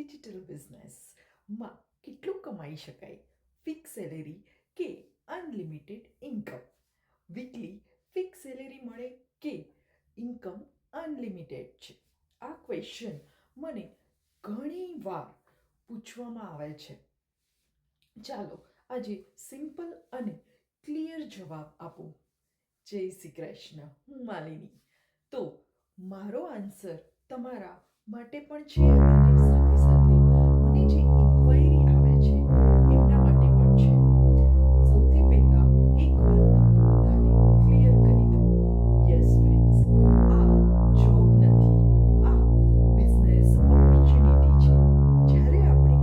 Digital બિઝનેસમાં કેટલું કમાઈ શકાય? ફિક્સ સેલેરી કે unlimited income? Weekly fix salary મળે કે ઇન્કમ અનલિમિટેડ છે? આ ક્વેશ્ચન મને ઘણી વાર પૂછવામાં આવે છે. ચાલો આજે સિમ્પલ અને ક્લિયર જવાબ આપો. જય શ્રી કૃષ્ણ. હું માલિની. તો મારો આન્સર તમારા માટે પણ છે અને સાથે સાથે મને જે ઇન્ક્વાયરી આવે છે એમના માટે પણ છે. સૌથી પહેલા એક વાત તમને બધાને ક્લિયર કરી દઉં. યસ ફ્રેન્ડ્સ, આ જોબ નથી, આ બિઝનેસ ઓપોર્ચ્યુનિટી છે. જ્યારે આપણે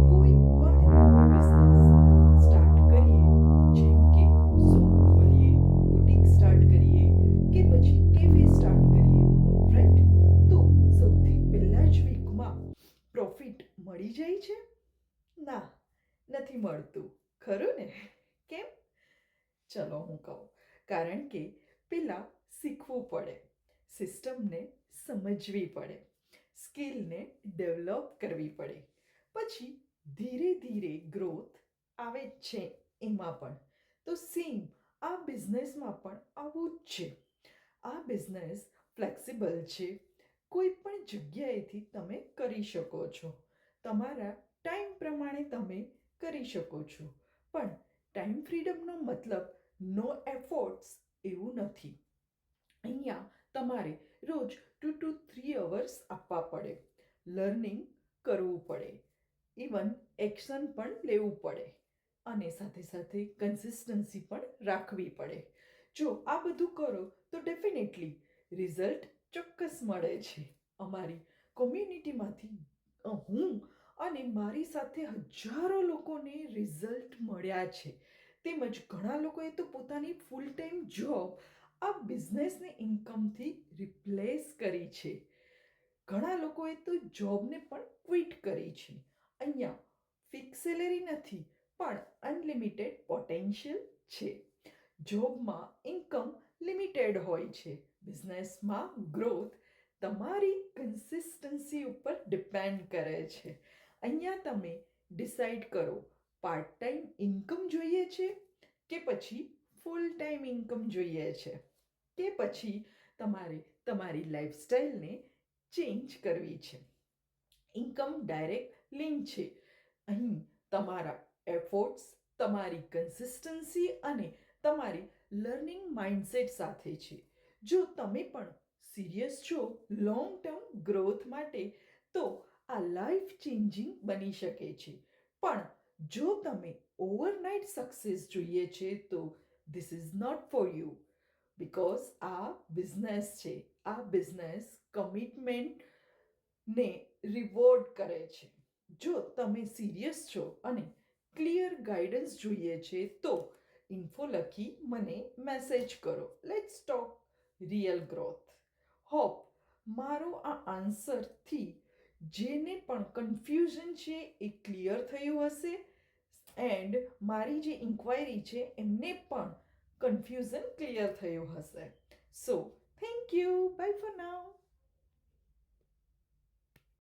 કોઈ પણ બિઝનેસ સ્ટાર્ટ કરીએ, જેમ કે શોપ ખોલીએ, બુટીક સ્ટાર્ટ કરીએ કે પછી કેફે સ્ટાર્ટ કરીએ, રાઈટ, તો સૌથી પહેલા જ વીકમાં પ્રોફિટ મળી જાય છે? ના, નથી મળતું. ખરું ને? કેમ? ચલો હું કહું. કારણ કે પહેલાં શીખવું પડે, સિસ્ટમને સમજવી પડે, સ્કિલને ડેવલપ કરવી પડે, પછી ધીરે ધીરે ગ્રોથ આવે જ છે એમાં પણ. તો સેમ આ બિઝનેસમાં પણ આવું જ છે. આ બિઝનેસ ફ્લેક્સિબલ છે. કોઈ પણ જગ્યાએથી તમે કરી શકો છો. તમારા ટાઈમ પ્રમાણે તમે કરી શકો છો. પણ ટાઈમ ફ્રીડમનો મતલબ નો એફર્ટ્સ એવું નથી. અહીંયા તમારે રોજ 2 to 3 અવર્સ આપવા પડે, લર્નિંગ કરવું પડે, ઇવન એક્શન પણ લેવું પડે અને સાથે સાથે કન્સિસ્ટન્સી પણ રાખવી પડે. જો આ બધું કરો તો ડેફિનેટલી રિઝલ્ટ ચોક્કસ મળે છે. અમારી કોમ્યુનિટીમાંથી હું અને મારી સાથે હજારો લોકોને રિઝલ્ટ મળ્યા છે. તેમજ ઘણા લોકોએ તો પોતાની ફૂલ ટાઈમ જોબ આ બિઝનેસની ઇન્કમથી રિપ્લેસ કરી છે. ઘણા લોકોએ તો જોબને પણ ક્વિટ કરી છે. અહીંયા ફિક્સ સેલેરી નથી, પણ અનલિમિટેડ પોટેન્શિયલ છે. જોબમાં ઇન્કમ લિમિટેડ હોય છે, બિઝનેસમાં ગ્રોથ તમારી કન્સિસ્ટન્સી ઉપર ડિપેન્ડ કરે છે. અહીંયા તમે ડિસાઈડ કરો, પાર્ટ ટાઈમ ઇન્કમ જોઈએ છે કે પછી ફૂલ ટાઈમ ઇન્કમ જોઈએ છે, કે પછી તમારે તમારી લાઈફસ્ટાઈલને ચેન્જ કરવી છે. ઇન્કમ ડાયરેક્ટ લિંક છે. અહીં તમારા એફર્ટ્સ, તમારી કન્સિસ્ટન્સી અને તમારી લર્નિંગ માઇન્ડસેટ સાથે છે. જો તમે પણ સિરિયસ છો લોંગ ટર્મ ગ્રોથ માટે, તો આ લાઈફ ચેન્જિંગ બની શકે છે. પણ જો તમે ઓવરનાઇટ સક્સેસ જોઈએ છે, તો this is not for you. Because આ બિઝનેસ છે. આ બિઝનેસ કમિટમેન્ટને રિવોર્ડ કરે છે. જો તમે સિરિયસ છો અને ક્લિયર ગાઈડન્સ જોઈએ છે, તો ઇન્ફો લખી મને મેસેજ કરો. Let's talk real growth. Hope મારો આ આન્સરથી જેને પણ કન્ફ્યુઝન છે એ ક્લિયર થયું હશે, એન્ડ મારી જે ઇન્ક્વાયરી છે એમને પણ કન્ફ્યુઝન ક્લિયર થયું હશે. So thank you. Bye for now.